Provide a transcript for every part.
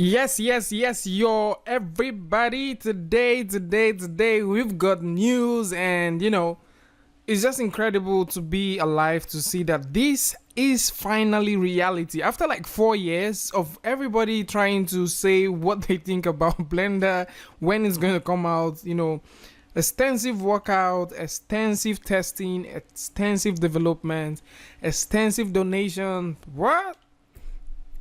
Yes, yo, everybody. Today, we've got news, and it's just incredible to be alive to see that this is finally reality. After like 4 years of everybody trying to say what they think about Blender, when it's going to come out, extensive workout, extensive testing, extensive development, extensive donation. What?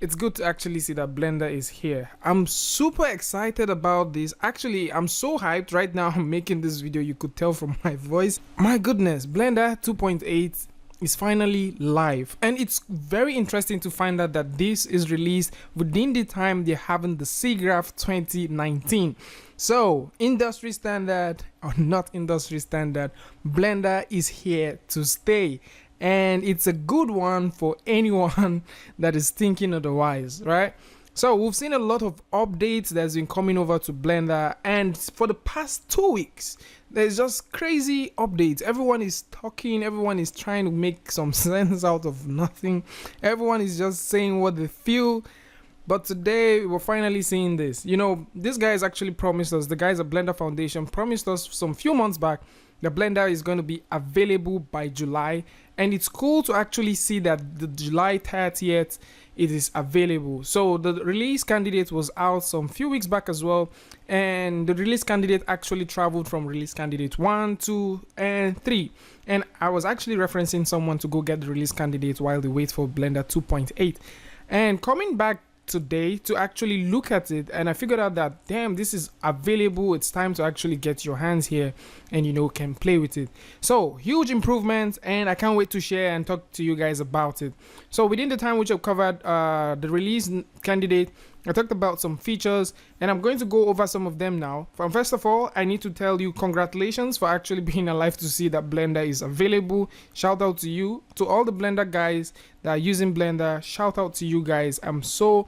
It's good to actually see that Blender is here. I'm super excited about this. Actually, I'm so hyped right now. I'm making this video. You could tell from my voice. My goodness, Blender 2.8 is finally live, and it's very interesting to find out that this is released within the time they're having the SIGGRAPH 2019. So industry standard or not industry standard, Blender is here to stay, and it's a good one for anyone that is thinking otherwise, right? So we've seen a lot of updates that's been coming over to Blender, and for the past 2 weeks there's just crazy updates. Everyone is talking, everyone is trying to make some sense out of nothing, everyone is just saying what they feel. But today we're finally seeing this. This guys actually promised us, the guys at Blender Foundation promised us some few months back that Blender is going to be available by July, and it's cool to actually see that the July 30th it is available. So the release candidate was out some few weeks back as well, and the release candidate actually traveled from release candidate 1, 2 and 3, and I was actually referencing someone to go get the release candidate while they wait for Blender 2.8, and coming back today to actually look at it, and I figured out that damn, this is available. It's time to actually get your hands here and can play with it. So huge improvements, and I can't wait to share and talk to you guys about it. So within the time which I've covered the release candidate, I talked about some features, and I'm going to go over some of them now. First of all, I need to tell you congratulations for actually being alive to see that Blender is available. Shout out to you, to all the Blender guys that are using Blender. Shout out to you guys. I'm so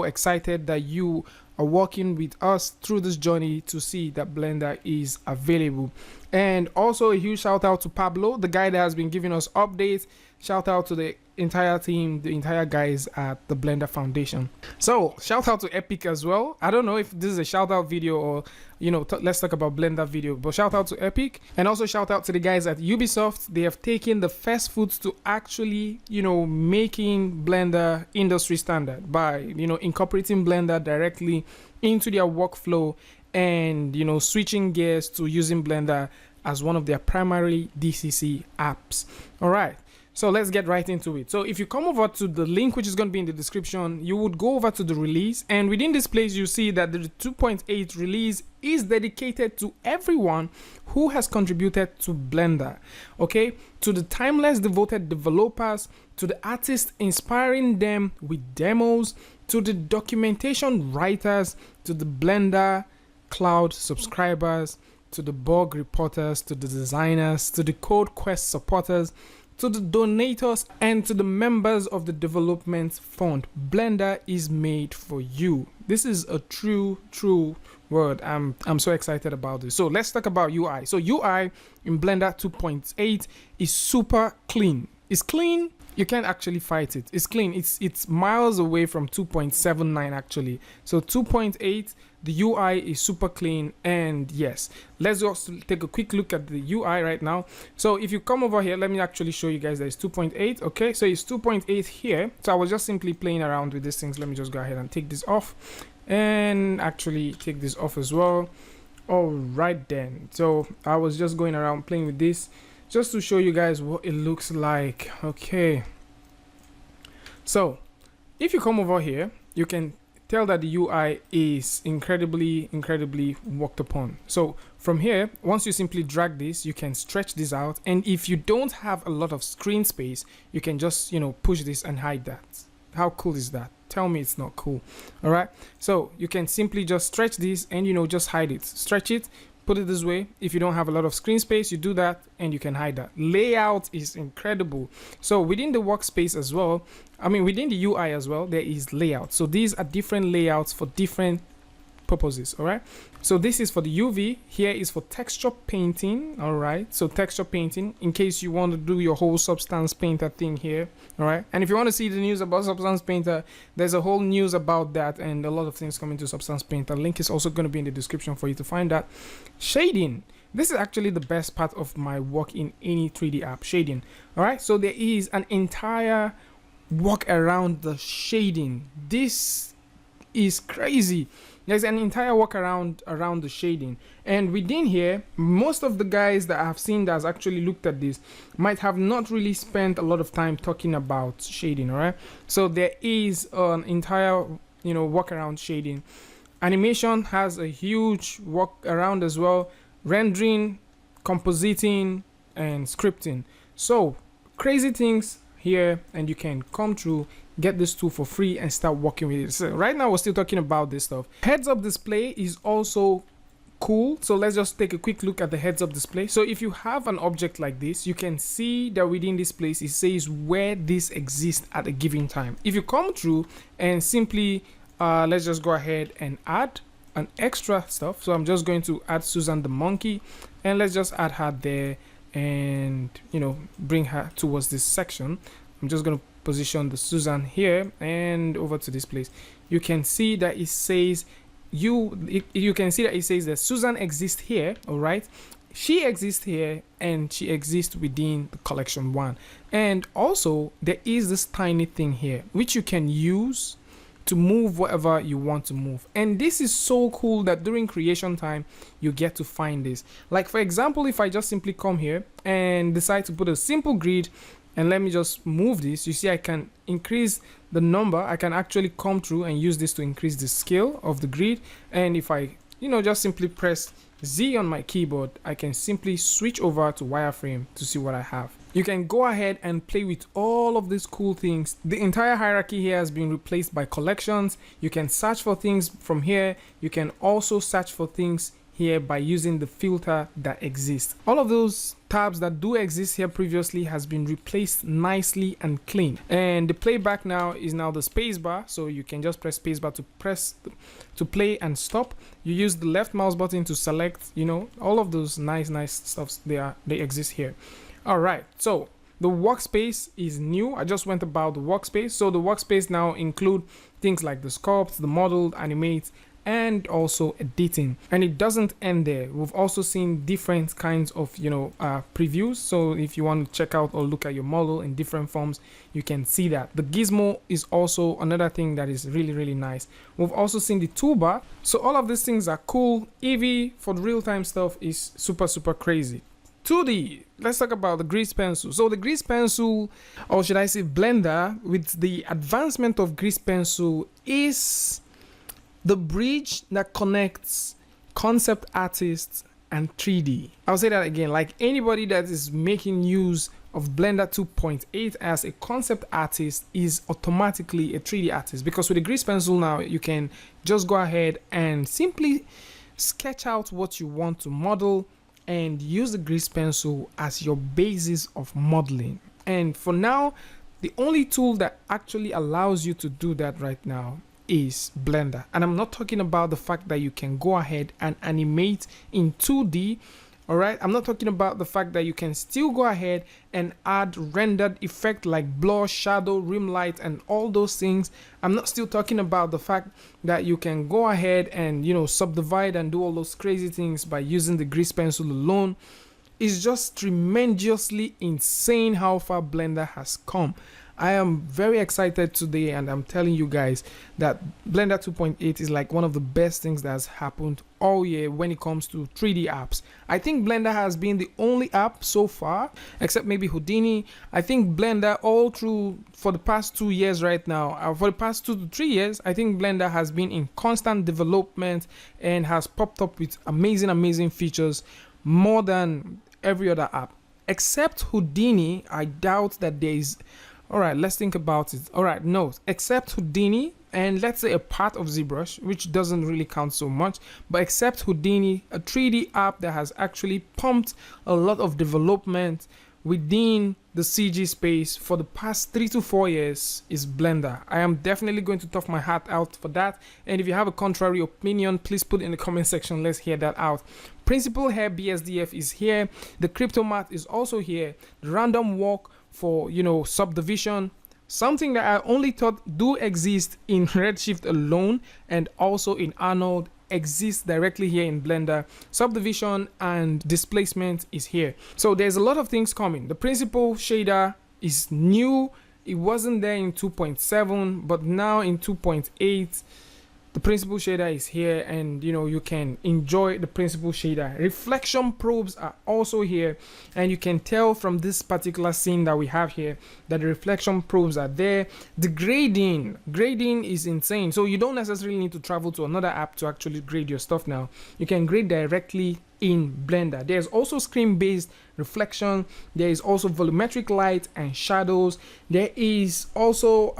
excited that you are working with us through this journey to see that Blender is available. And also a huge shout out to Pablo, the guy that has been giving us updates. Shout out to the entire team, the entire guys at the Blender Foundation. So shout out to Epic as well. I don't know if this is a shout out video or let's talk about Blender video, but shout out to Epic, and also shout out to the guys at Ubisoft. They have taken the first foot to actually making Blender industry standard by incorporating Blender directly into their workflow, and switching gears to using Blender as one of their primary DCC apps. All right, so let's get right into it. So if you come over to the link which is going to be in the description, you would go over to the release, and within this place you see that the 2.8 release is dedicated to everyone who has contributed to Blender, okay? To the timeless devoted developers, to the artists inspiring them with demos, to the documentation writers, to the Blender Cloud subscribers, to the bug reporters, to the designers, to the Code Quest supporters, to the donators, and to the members of the development fund. Blender is made for you. This is a true word. I'm so excited about this. So let's talk about UI. So UI in Blender 2.8 is super clean. It's clean. You can't actually fight it. It's clean. It's miles away from 2.79 actually. So 2.8, the UI is super clean, and yes, let's just take a quick look at the UI right now. So if you come over here, let me actually show you guys that it's 2.8. okay, so it's 2.8 here. So I was just simply playing around with these things. Let me just go ahead and take this off, and actually take this off as well. All right then, so I was just going around playing with this just to show you guys what it looks like. Okay, so if you come over here, you can tell that the UI is incredibly worked upon. So from here, once you simply drag this, you can stretch this out, and if you don't have a lot of screen space, you can just push this and hide that. How cool is that? Tell me it's not cool. All right, so you can simply just stretch this and just hide it. Stretch it, put it this way. If you don't have a lot of screen space, you do that and you can hide that. Layout is incredible. So within the workspace as well, within the UI as well, there is layout. So these are different layouts for different purposes. All right, so this is for the UV. Here is for texture painting. All right, so texture painting in case you want to do your whole Substance Painter thing here. All right, and if you want to see the news about Substance Painter, there's a whole news about that and a lot of things coming to Substance Painter. Link is also going to be in the description for you to find that. Shading. This is actually the best part of my work in any 3D app, shading. All right, so there is an entire work around the shading. This is crazy. There's an entire work around the shading, and within here, most of the guys that I've seen that has actually looked at this might have not really spent a lot of time talking about shading. All right, so there is an entire work around shading. Animation has a huge work around as well. Rendering, compositing, and scripting. So crazy things here, and you can come through, get this tool for free and start working with it. So right now we're still talking about this stuff. Heads up display is also cool. So let's just take a quick look at the heads up display. So if you have an object like this, you can see that within this place it says where this exists at a given time. If you come through and simply let's just go ahead and add an extra stuff. So I'm just going to add Susan the monkey, and let's just add her there and bring her towards this section. I'm just going to position the Susan here and over to this place. You can see that it says you can see that it says that Susan exists here. All right, she exists here and she exists within the collection 1. And also there is this tiny thing here which you can use to move whatever you want to move. And this is so cool that during creation time you get to find this. Like for example, if I just simply come here and decide to put a simple grid and let me just move this, you see I can increase the number. I can actually come through and use this to increase the scale of the grid. And if I just simply press Z on my keyboard, I can simply switch over to wireframe to see what I have. You can go ahead and play with all of these cool things. The entire hierarchy here has been replaced by collections. You can search for things from here. You can also search for things here by using the filter that exists. All of those tabs that do exist here previously has been replaced nicely and clean. And the playback now is now the spacebar, so you can just press spacebar to play and stop. You use the left mouse button to select, all of those nice stuffs. They exist here. All right, so the workspace is new. I just went about the workspace. So the workspace now include things like the sculpt, the model, animate, and also editing. And it doesn't end there. We've also seen different kinds of previews. So if you want to check out or look at your model in different forms, you can see that. The gizmo is also another thing that is really nice. We've also seen the toolbar. So all of these things are cool. Eevee for the real-time stuff is super crazy. 2D, let's talk about the grease pencil. So the grease pencil, or should I say Blender, with the advancement of grease pencil, is the bridge that connects concept artists and 3D. I'll say that again, like anybody that is making use of Blender 2.8 as a concept artist is automatically a 3D artist, because with the grease pencil now you can just go ahead and simply sketch out what you want to model and use the grease pencil as your basis of modeling. And for now, the only tool that actually allows you to do that right now is Blender. And I'm not talking about the fact that you can go ahead and animate in 2D. All right, I'm not talking about the fact that you can still go ahead and add rendered effect like blur, shadow, rim light, and all those things. I'm not still talking about the fact that you can go ahead and subdivide and do all those crazy things by using the grease pencil alone. It's just tremendously insane how far Blender has come. I am very excited today, and I'm telling you guys that Blender 2.8 is like one of the best things that has happened all year when it comes to 3D apps. I think Blender has been the only app so far, except maybe Houdini. I think Blender all through for the past 2 years right now, for the past 2 to 3 years, I think Blender has been in constant development and has popped up with amazing features more than every other app. Except Houdini, I doubt that there is. All right, let's think about it. All right, no, except Houdini and let's say a part of ZBrush, which doesn't really count so much, but except Houdini, a 3D app that has actually pumped a lot of development within the CG space for the past 3 to 4 years is Blender. I am definitely going to tough my hat out for that, and if you have a contrary opinion, please put it in the comment section. Let's hear that out. Principal here, BSDF is here, the crypto math is also here, the random walk for, you know, subdivision, something that I only thought do exist in Redshift alone, and also in Arnold exists directly here in Blender. Subdivision and displacement is here. So there's a lot of things coming. The principal shader is new. It wasn't there in 2.7, but now in 2.8 the principal shader is here, and you know, you can enjoy the principal shader. Reflection probes are also here, and you can tell from this particular scene that we have here that the reflection probes are there. The grading is insane, so you don't necessarily need to travel to another app to actually grade your stuff. Now you can grade directly in Blender. There's also screen based reflection, there is also volumetric light and shadows, there is also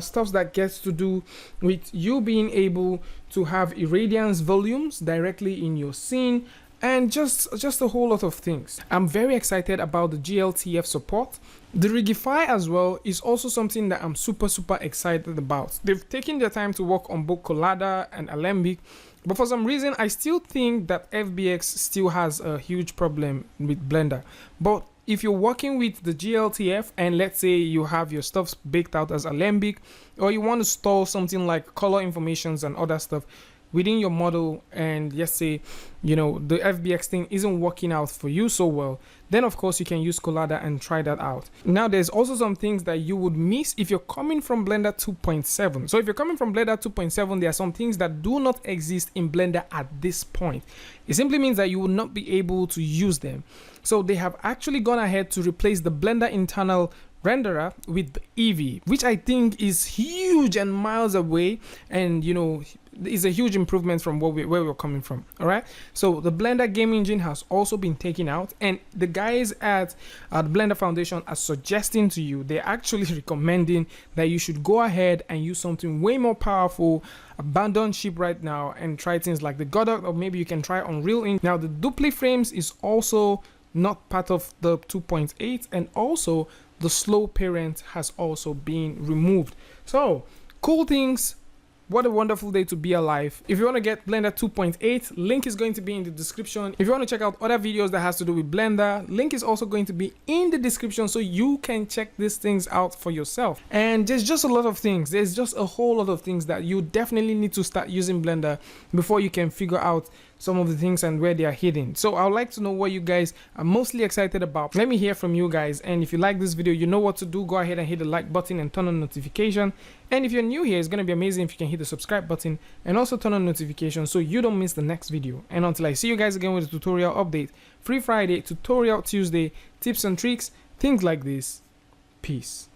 stuff that gets to do with you being able to have irradiance volumes directly in your scene, and just a whole lot of things. I'm very excited about the GLTF support. The Rigify as well is also something that I'm super excited about. They've taken their time to work on both Collada and Alembic, but for some reason I still think that FBX still has a huge problem with Blender. But if you're working with the GLTF, and let's say you have your stuff baked out as Alembic, or you want to store something like color informations and other stuff within your model, and let's say, you know, the FBX thing isn't working out for you so well, then of course you can use Collada and try that out. Now there's also some things that you would miss if you're coming from Blender 2.7. So if you're coming from Blender 2.7, there are some things that do not exist in Blender at this point. It simply means that you will not be able to use them. So they have actually gone ahead to replace the Blender internal renderer with the Eevee, which I think is huge and miles away, and you know, is a huge improvement from where we're coming from. All right, so the Blender game engine has also been taken out, and the guys at the Blender Foundation are suggesting to you, they're actually recommending that you should go ahead and use something way more powerful, abandon ship right now, and try things like the Godot, or maybe you can try Unreal Engine. Now the dupli frames is also not part of the 2.8, and also the slow parent has also been removed. So cool things. What a wonderful day to be alive. If you want to get Blender 2.8, link is going to be in the description. If you want to check out other videos that has to do with Blender, link is also going to be in the description, so you can check these things out for yourself. And there's just a lot of things. There's just a whole lot of things that you definitely need to start using Blender before you can figure out some of the things and where they are hidden. So I would like to know what you guys are mostly excited about. Let me hear from you guys, and if you like this video, you know what to do. Go ahead and hit the like button and turn on notification. And if you're new here, it's going to be amazing if you can hit the subscribe button and also turn on notifications so you don't miss the next video. And until I see you guys again with a tutorial update, Free Friday, Tutorial Tuesday, tips and tricks, things like this. Peace.